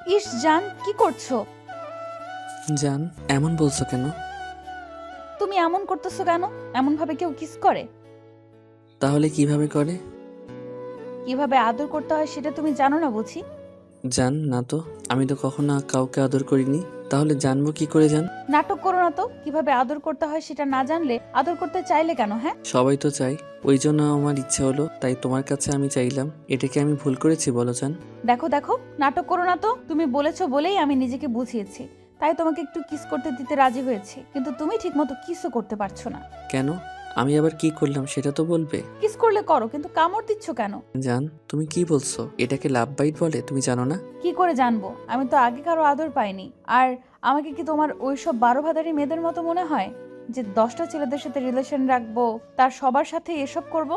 ইস জান, কি করছো? জান, এমন বলছো কেন? তুমি এমন করতেছো কেন? এমন ভাবে কেউ কিস করে? তাহলে কিভাবে করে? কিভাবে আদর করতে হয় সেটা তুমি জানো না বুঝি? জান না তো, আমি তো কখনো কাউকে আদর করিনি। তাহলে জানবো কি করে জান? নাটক করো না তো। কিভাবে আদর করতে হয় সেটা না জানলে আদর করতে চাইলে কেন, হ্যাঁ? সবাই তো চাই, ওই জন্য আমার ইচ্ছে হলো, তাই তোমার কাছে আমি চাইলাম। এটা কি আমি ভুল করেছি বলো জান? দেখো দেখো, নাটক করো না তো। তুমি বলেছো বলেই আমি নিজেকে বুঝিয়েছি, তাই তোমাকে একটু কিস করতে দিতে রাজি হয়েছি, কিন্তু তুমি ঠিকমতো কিসও করতে পারছো না। কেন? আমি আবার কি করলাম সেটা তো বলবে। কিস করলে করো, কিন্তু কামড় দিচ্ছ কেন? জান, তুমি কি বলছো? এটাকে লাভ বাইট বলে, তুমি জানো না? কি করে জানবো? আমি তো আগে কারো আদর পাইনি। আর আমাকে কি তোমার ওইসব 12 ভাতারি মেয়েদের মতো মনে হয় যে 10টা ছেলেদের সাথে রিলেশন রাখবো, তার সবার সাথে এসব করব?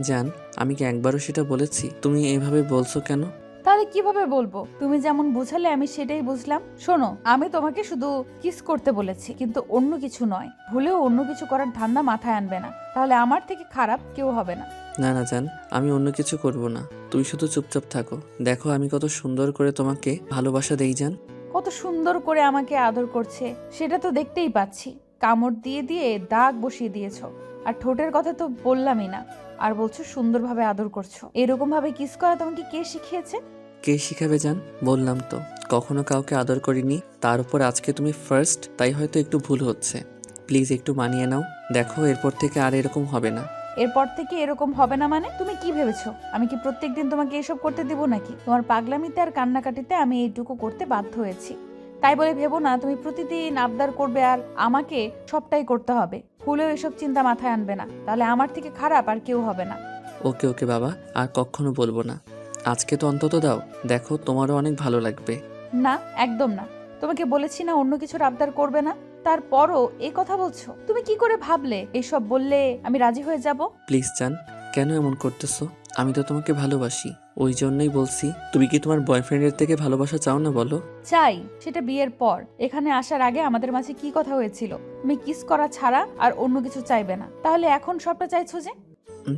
জান, আমি কি একবারও সেটা বলেছি? তুমি এভাবে বলছো কেন? তাহলে কিভাবে বলবো? তুমি যেমন বুঝালে আমি সেটাই বুঝলাম। শোনো, আমি তোমাকে শুধু কিস করতে বলেছি, কিন্তু অন্য কিছু নয়। ভুলেও অন্য কিছু করার ধান্দা মাথায় আনবে না, তাহলে আমার থেকে খারাপ কেউ হবে না। না না জান, আমি অন্য কিছু করব না। তুমি শুধু চুপচাপ থাকো। দেখো আমি কত সুন্দর করে তোমাকে ভালোবাসা দেই জান। কত সুন্দর করে আমাকে আদর করছে সেটা তো দেখতেই পাচ্ছি। কামড় দিয়ে দিয়ে দাগ বসিয়ে দিয়েছো। আর ঠোঁটের কথা তো বললামই না। আর বলছো সুন্দরভাবে আদর করছো। এরকম ভাবে কিস করা তোমাকে কে শিখিয়েছে? কে শিখাবে জান? বললাম তো, কখনো কাউকে আদর করিনি। তার উপর আজকে তুমি ফার্স্ট, তাই হয়তো একটু ভুল হচ্ছে। প্লিজ একটু মানিয়ে নাও। দেখো এরপর থেকে আর এরকম হবে না। এরপর থেকে এরকম হবে না মানে? তুমি কি ভেবেছো আমি কি প্রত্যেকদিন তোমাকে এসব করতে দিব নাকি? তোমার পাগলামিতে আর কান্নাকাটিতে আমি এইটুকু করতে বাধ্য হয়েছি। তাই বলে ভেবো না তুমি প্রতিদিন আবদার করবে আর আমাকে সবটাই করতে হবে। ভুলেও এসব চিন্তা মাথায় আনবে না, তাহলে আমার থেকে খারাপ আর কেউ হবে না। ওকে ওকে বাবা, আর কখনো বলবো না। আজকে তো অন্তত দাও, দেখো তোমারও অনেক ভালো লাগবে। না, একদম না। তোমাকে বলেছি না অন্য কিছুর আবদার করবে না, তারপরও এই কথা বলছো? তুমি কি করে ভাবলে এইসব বললে আমি রাজি হয়ে যাব? প্লিজ জান, কেন এমন করতেছো? আমি তো তোমাকে ভালোবাসি, ওই জন্যই বলছি। তুমি কি তোমার বয়ফ্রেন্ডের থেকে ভালোবাসা চাও না বলো? চাই, সেটা বিয়ের পর। এখানে আসার আগে আমাদের মাঝে কি কথা হয়েছিল? তুমি কিস করা ছাড়া আর অন্য কিছু চাইবে না, তাহলে এখন সবটা চাইছো যে?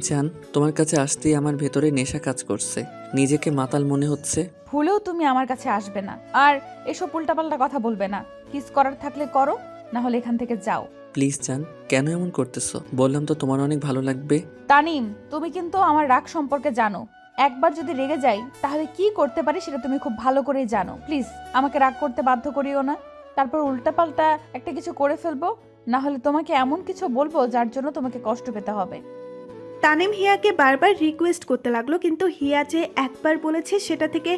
জান, তোমার কাছে আসতেই আমার ভেতরে নেশা কাজ করছে। নিজেকে মাতাল মনে হচ্ছে। ভুলেও তুমি আমার কাছে আসবে না আর এসব উল্টাপাল্টা কথা বলবে না। কিস করার থাকলে করো, না হলে এখান থেকে যাও। প্লিজ জান, কেন এমন করতেছো? বললাম তো তোমার অনেক ভালো লাগবে। তানিম, তুমি কিন্তু আমার রাগ সম্পর্কে জানো। একবার যদি রেগে যাই তাহলে কি করতে পারি সেটা তুমি খুব ভালো করেই জানো। প্লিজ আমাকে রাগ করতে বাধ্য করিও না। তারপর উল্টাপাল্টা একটা কিছু করে ফেলবো, না হলে তোমাকে এমন কিছু বলবো যার জন্য তোমাকে কষ্ট পেতে হবে। তানিম হিয়াকে বারবার রিকোয়েস্ট করতে লাগলো, কিন্তু হিয়া যে একবার বলেছে সেটা থেকে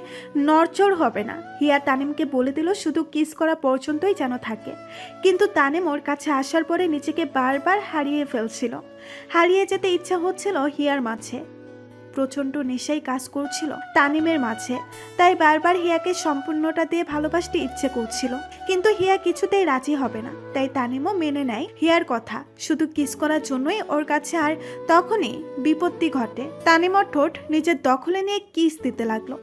নড়চড় হবে না। হিয়া তানিমকে বলে দিল শুধু কিস করা পর্যন্তই যেন থাকে, কিন্তু তানিম ওর কাছে আসার পরে নিজেকে বারবার হারিয়ে ফেলছিল। হারিয়ে যেতে ইচ্ছা হচ্ছিল হিয়ার মাঝে। প্রচণ্ড নেশাই কাজ করছিল তানিমের মাঝে, তাই বারবার হিয়াকে সম্পূর্ণটা দিয়ে ভালোবাসতে ইচ্ছে করছিল, কিন্তু হিয়া কিছুতেই রাজি হবে না। তাই তানিমও মেনে নেয় হিয়ার কথা, শুধু কিস করার জন্যই ওর কাছে। আর তখনই বিপত্তি ঘটে। তানিম ওর ঠোঁট নিজের দখলে নিয়ে কিস দিতে লাগলো।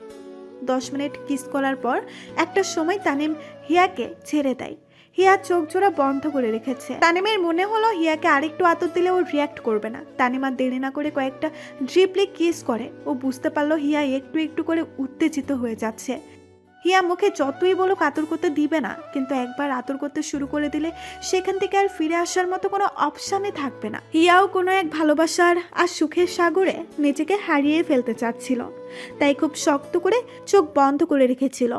10 মিনিট কিস করার পর একটা সময় তানিম হিয়াকে ছেড়ে দেয়। হিয়া চোখ জোড়া বন্ধ করে রেখেছে। তানিমের মনে হলো হিয়াকে আরেকটু আদর দিলে ও রিয়াক্ট করবে না। তানিম আর দেরি না করে কয়েকটা ড্রিপলি কিস করে। ও বুঝতে পারলো হিয়া একটু একটু করে উত্তেজিত হয়ে যাচ্ছে। হিয়া মুখে যতই বলুক আদর করতে দিবে না, কিন্তু একবার আদর করতে শুরু করে দিলে সেখান থেকে আর ফিরে আসার মতো কোনো অপশানই থাকবে না। হিয়াও কোনো এক ভালোবাসার আর সুখের সাগরে নিজেকে হারিয়ে ফেলতে চাচ্ছিল, তাই খুব শক্ত করে চোখ বন্ধ করে রেখেছিল।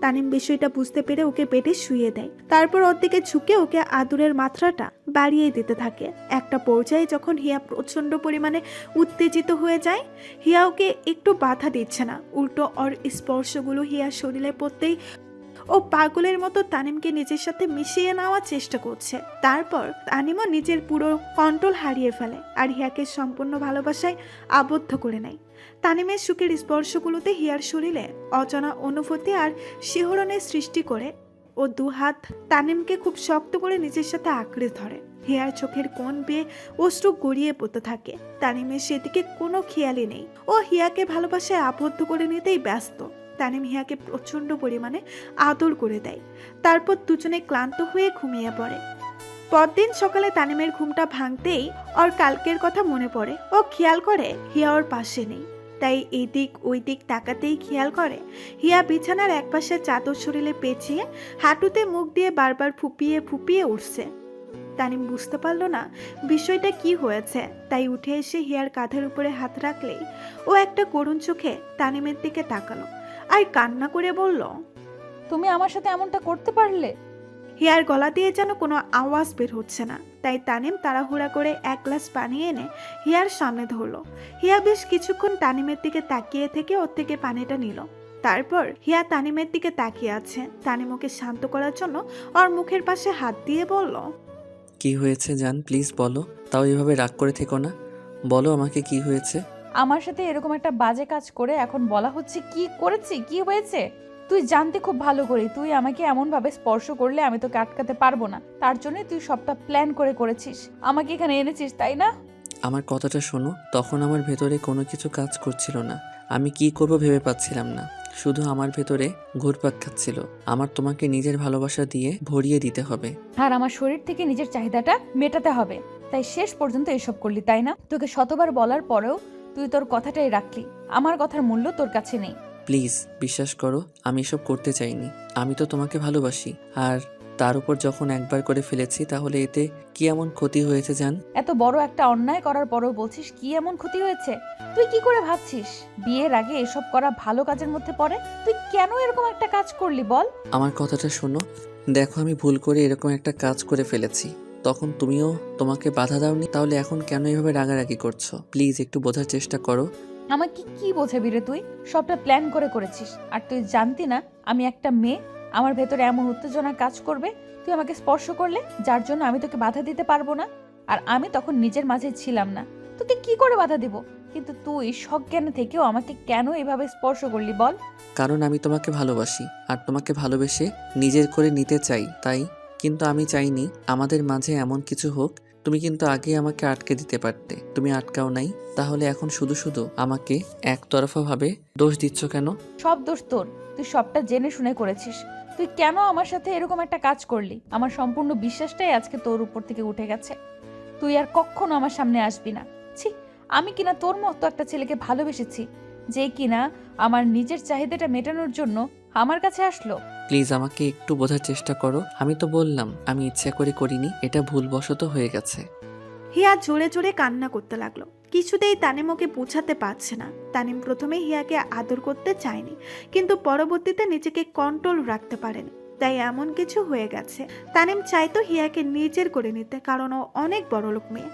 তানিম বিষয়টা বুঝতে পেরে ওকে বেডে শুইয়ে দেয়, তারপর ওর দিকে ঝুঁকে ওকে আদরের মাত্রাটা বাড়িয়ে দিতে থাকে। একটা পর্যায়ে যখন হিয়া প্রচন্ড পরিমাণে উত্তেজিত হয়ে যায়, হিয়া ওকে একটু বাধা দিচ্ছে না, উল্টো ওর স্পর্শগুলো হিয়ার শরীরে পড়তেই ও পাগলের মতো তানিমকে নিজের সাথে মিশিয়ে নেওয়ার চেষ্টা করছে। তারপর তানিমও নিজের পুরো কন্ট্রোল হারিয়ে ফেলে আর হিয়াকে সম্পূর্ণ ভালোবাসায় আবদ্ধ করে নেয়। তানিমের সুখের স্পর্শগুলোতে হিয়ার শরীরে অজানা অনুভূতি আর শিহরণের সৃষ্টি করে। ও দুহাত তানিমকে খুব শক্ত করে নিজের সাথে আঁকড়ে ধরে। হিয়ার চোখের কোণ বেয়ে অশ্রু গড়িয়ে পড়তে থাকে। তানিমের সেদিকে কোনো খেয়ালই নেই। ও হিয়াকে ভালোবাসায় আবদ্ধ করে নিতেই ব্যস্ত। তানিম হিয়াকে প্রচন্ড পরিমাণে আদর করে দেয়। তারপর দুজনে ক্লান্ত হয়ে ঘুমিয়ে পড়ে। পরদিন সকালে তানিমের ঘুমটা ভাঙতেই ওর কালকের কথা মনে পড়ে। ও খেয়াল করে হিয়া ওর পাশে নেই। তাই এদিক ওই দিক তাকাতেই খেয়াল করে হিয়া বিছানার একপাশে চাদর শরীরে পেঁচিয়ে হাঁটুতে মুখ দিয়ে বারবার ফুপিয়ে ফুপিয়ে উঠছে। তানিম বুঝতে পারল না বিষয়টা কি হয়েছে, তাই উঠে এসে হিয়ার কাঁধের উপরে হাত রাখলেই ও একটা করুণ চোখে তানিমের দিকে তাকালো আর কান্না করে বলল, তুমি আমার সাথে এমনটা করতে পারলে? হিয়ার গলা দিয়ে যেন কোনো আওয়াজ বের হচ্ছে না, তাই তানিম তাড়াহুড়া করে এক গ্লাস পানি এনে হিয়ার সামনে ধরলো। হিয়া বেশ কিছুক্ষণ তানিমের দিকে তাকিয়ে থেকে ওর থেকে পানিটা নিল। তারপর হিয়া তানিমের দিকে তাকিয়ে আছে। তানিম ওকে শান্ত করার জন্য ওর মুখের পাশে হাত দিয়ে বলল, কি হয়েছে জান, প্লিজ বলো। তাও এভাবে রাগ করে থেকো না, বলো আমাকে কি হয়েছে। আমার সাথে এরকম একটা বাজে কাজ করে এখন বলা হচ্ছে কি করেছি, কি হয়েছে? তুই জানতে খুব ভালো করে তুই আমাকে এমন ভাবে স্পর্শ করলে আমি তোকে আটকাতে পারবো না, তার জন্য তুই সবটা প্ল্যান করে করেছিস, আমাকে এখানে এনেছিস, তাই না? আমার কথাটা শোনো, তখন আমার ভেতরে কোনো কিছু কাজ করছিল না। আমি কি করব ভেবে পাচ্ছিলাম না, শুধু আমার ভেতরে ঘুরপাক খাচ্ছিল। আমার তোমাকে নিজের ভালোবাসা দিয়ে ভরিয়ে দিতে হবে। আর আমার শরীর থেকে নিজের চাহিদাটা মেটাতে হবে, তাই শেষ পর্যন্ত এসব করলি, তাই না? তোকে শতবার বলার পরেও তুই তোর কথাটাই রাখলি, আমার কথার মূল্য তোর কাছে নেই। প্লিজ বিশ্বাস করো, আমি এসব করতে চাইনি। আমি তো তোমাকে ভালোবাসি, আর তার উপর যখন একবার করে ফেলেছি তাহলে এতে কি এমন ক্ষতি হয়েছে জান? এত বড় একটা অন্যায় করার পরেও বলছিস কি এমন ক্ষতি হয়েছে? তুই কি করে ভাবছিস বিয়ের আগে এসব করা ভালো কাজের মধ্যে পড়ে? তুই কেন এরকম একটা কাজ করলি বল? আমার কথাটা শোনো, দেখো আমি ভুল করে এরকম একটা কাজ করে ফেলেছি, তখন তুমিও তোমাকে বাধা দাওনি, তাহলে এখন কেন এভাবে রাগারাগি করছো? প্লিজ একটু বোঝার চেষ্টা করো। আমাকে কি বোঝাবি রে তুই? সবটা প্ল্যান করে করেছিস, আর তুই জানতি না আমি একটা মেয়ে, আমার ভেতরে এমন উত্তেজনা কাজ করবে তুই আমাকে স্পর্শ করলে, যার জন্য আমি তোকে বাধা দিতে পারবো না। আর আমি তখন নিজের মাঝে ছিলাম না, তোকে কি করে বাধা দিব? কিন্তু তুই সজ্ঞানে থেকেও আমাকে কেন এভাবে স্পর্শ করলি বল? কারণ আমি তোমাকে ভালোবাসি, আর তোমাকে ভালোবেসে নিজের করে নিতে চাই, তাই। কিন্তু আমি চাইনি আমাদের মাঝে এমন কিছু হোক। তুমি কিন্তু আগে আমাকে আটকে দিতে পারতে, তুমি আটকাও নাই। তাহলে এখন শুধু শুধু আমাকে একতরফাভাবে দোষ দিচ্ছ কেন? সব দোষ তোর, তুই সবটা জেনে শুনে করেছিস। তুই কেন আমার সাথে এরকম একটা কাজ করলি? আমার সম্পূর্ণ বিশ্বাসটাই আজকে তোর উপর থেকে উঠে গেছে। তুই আর কখনো আমার সামনে আসবি না। ছি, আমি কিনা তোর মতো একটা ছেলেকে ভালোবেসেছি, যে কিনা আমার নিজের চাহিদাটা মেটানোর জন্য আমার কাছে আসলো। প্লিজ আমাকে একটু বোঝার চেষ্টা করো। আমি তো বললাম আমি ইচ্ছা করে করিনি, এটা ভুলবশত হয়ে গেছে। হিয়া জোরে জোরে কান্না করতে লাগলো। কিছুতেই তানিম ওকে বোঝাতে পারছে না। তানিম প্রথমে হিয়াকে আদর করতে চায়নি, কিন্তু পরবর্তীতে নিজেকে কন্ট্রোল রাখতে পারেনি, তাই এমন কিছু হয়ে গেছে। তানিম চাইতো হিয়াকে নিজের করে নিতে, কারণ ও অনেক বড়লোক মেয়ে।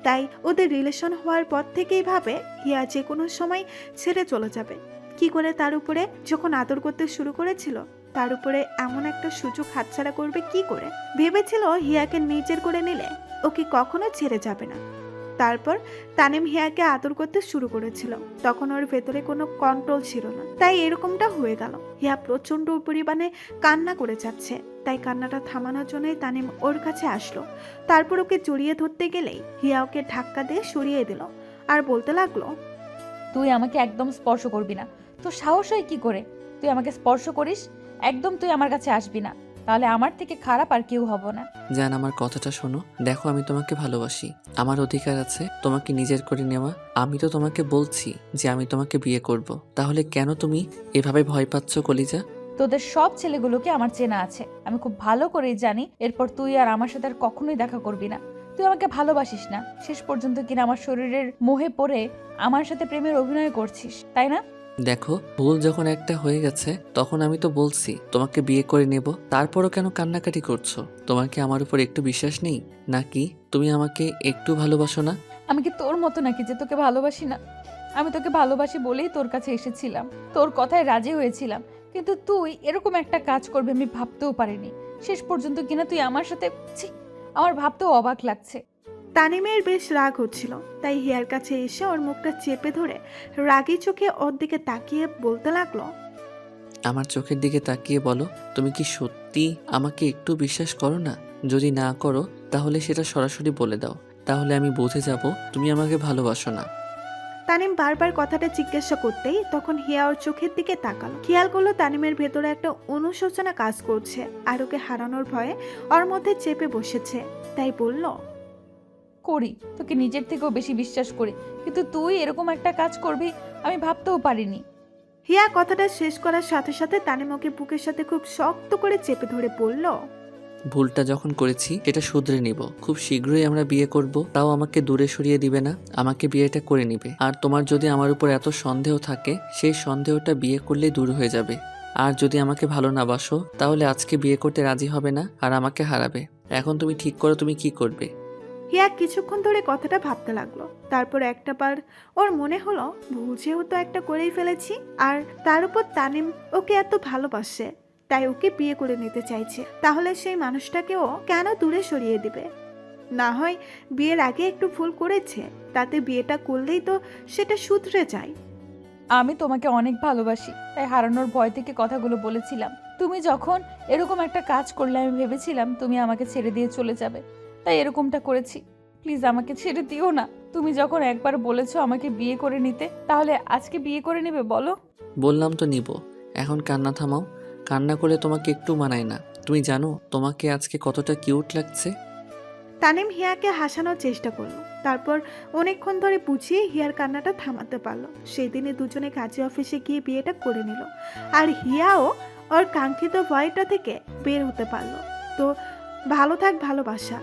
তাই ওদের রিলেশন হওয়ার পর থেকেই ভাবে হিয়া যে কোনো সময় ছেড়ে চলে যাবে। কি করে তার উপরে যখন আদর করতে শুরু করেছিল, তার উপরে এমন একটা সুযোগ হাতছাড়া করবে কি করে? ভেবেছিল হিয়াকে নিজের করে নিলে ওকে কখনো ছেড়ে যাবে না। তারপর তানিম হিয়াকে আদর করতে শুরু করেছিল, তখন ওর ভেতরে কোনো কন্ট্রোল ছিল না, তাই এরকমটা হয়ে গেল। হিয়া প্রচন্ড পরিমাণে কান্না করে যাচ্ছে, তাই কান্নাটা থামানোর জন্যই তানিম ওর কাছে আসলো। তারপর ওকে জড়িয়ে ধরতে গেলেই হিয়া ওকে ধাক্কা দিয়ে সরিয়ে দিল আর বলতে লাগলো, তুই আমাকে একদম স্পর্শ করবি না। তোর সাহস হয় কি করে তুই আমাকে স্পর্শ করিস? একদম তুই আমার কাছে আসবি না, তাহলে আমার থেকে খারাপ আর কেউ হব না। জান আমার কথাটা শোনো, দেখো আমি তোমাকে ভালোবাসি, আমার অধিকার আছে তোমাকে নিজের করে নেওয়া। আমি তো তোমাকে বলছি যে আমি তোমাকে বিয়ে করব, তাহলে কেন তুমি এভাবে ভয় পাচ্ছ কলিজা? তোদের সব ছেলেগুলোকে আমার চেনা আছে, আমি খুব ভালো করেই জানি এরপর তুই আর আমার সাথে আর কখনোই দেখা করবি না। তুই আমাকে ভালোবাসিস না, শেষ পর্যন্ত কিনা আমার শরীরের মোহে পড়ে আমার সাথে প্রেমের অভিনয় করছিস, তাই না? দেখো ভুল যখন একটা হয়ে গেছে, তখন আমি তো বলছি তোমাকে বিয়ে করে নেব, তারপরও কেন কান্নাকাটি করছো? তোমার কি আমার উপর একটু বিশ্বাস নেই নাকি? তুমি আমাকে একটু ভালোবাসো না? আমি কি তোর মতো নাকি যে তোকে ভালোবাসি না? আমি তোকে ভালোবাসি বলেই তোর কাছে এসেছিলাম, তোর কথায় রাজি হয়েছিলাম, কিন্তু তুই এরকম একটা কাজ করবে আমি ভাবতেও পারিনি। শেষ পর্যন্ত কিনা তুই আমার সাথে, ছি, আমার ভাবতেও অবাক লাগছে। তানিমের বেশ রাগ হচ্ছিল, তাই হিয়ার কাছে এসে ওর মুখটা চেপে ধরে রাগী চোখে ওর দিকে তাকিয়ে বলতে লাগলো, আমার চোখের দিকে তাকিয়ে বলো, তুমি কি সত্যি আমাকে একটু বিশ্বাস করো না? যদি না করো তাহলে সেটা সরাসরি বলে দাও, তাহলে আমি বুঝে যাব তুমি আমাকে ভালোবাসো না। তানিম বারবার কথাটা জিজ্ঞাসা করতেই তখন হিয়া ওর চোখের দিকে তাকালো। খেয়াল করলো তানিমের ভেতরে একটা অনুশোচনা কাজ করছে, আর ওকে হারানোর ভয়ে ওর মধ্যে চেপে বসেছে, তাই বলল, করি, তোকে নিজের থেকেও বেশি বিশ্বাস করি, কিন্তু তুই এরকম একটা কাজ করবি আমি ভাবতেও পারিনি। হিয়া কথাটা শেষ করার সাথে সাথে তানিম ওকে বুকের সাথে খুব শক্ত করে চেপে ধরে বলল, ভুলটা যখন করেছি এটা শুধরে নিব। খুব শীঘ্রই আমরা বিয়ে করব, তাও আমাকে দূরে সরিয়ে দিবে না, আমাকে বিয়েটা করে নিবে। আর তোমার যদি আমার উপর এত সন্দেহ থাকে, সেই সন্দেহটা বিয়ে করলেই দূর হয়ে যাবে। আর যদি আমাকে ভালো না বাসো, তাহলে আজকে বিয়ে করতে রাজি হবে না আর আমাকে হারাবে। এখন তুমি ঠিক করো তুমি কি করবে। হিয়া কিছুক্ষণ ধরে কথাটা ভাবতে লাগলো। তারপর একটা বার ওর মনে হলো ভুল যেহেতু একটা করেই ফেলেছি, আর তার উপর তানিম ওকে এত ভালোবাসে, তাই ওকে বিয়ে করে নিতে চাইছে, তাহলে সেই মানুষটাকেও কেন দূরে সরিয়ে দিবে? না হয় বিয়ের আগে একটু ভুল করেছে, তাতে বিয়েটা করলেই তো সেটা শুধরে যায়। আমি তোমাকে অনেক ভালোবাসি, তাই হারানোর ভয় থেকে কথাগুলো বলেছিলাম। তুমি যখন এরকম একটা কাজ করলে আমি ভেবেছিলাম তুমি আমাকে ছেড়ে দিয়ে চলে যাবে, তাই এরকমটা করেছি। প্লিজ আমাকে ছেড়ে দিও না। তুমি যখন একবার বলেছো আমাকে বিয়ে করে নিতে, তাহলে আজকে বিয়ে করে নেবে বলো? বললাম তো নিব। এখন কান্না থামাও, কান্না করলে তোমাকে একটু মানায় না। তুমি জানো তোমাকে আজকে কতটা কিউট লাগছে। তানিম হিয়াকে হাসানোর চেষ্টা করলো, তারপর অনেকক্ষণ ধরে বুঝিয়ে হিয়ার কান্নাটা থামাতে পারলো। সেই দিনে দুজনে কাজী অফিসে গিয়ে বিয়েটা করে নিল, আর হিয়াও ওর কাঙ্ক্ষিত ভয়টা থেকে বের হতে পারলো। তো ভালো থাক ভালোবাসা।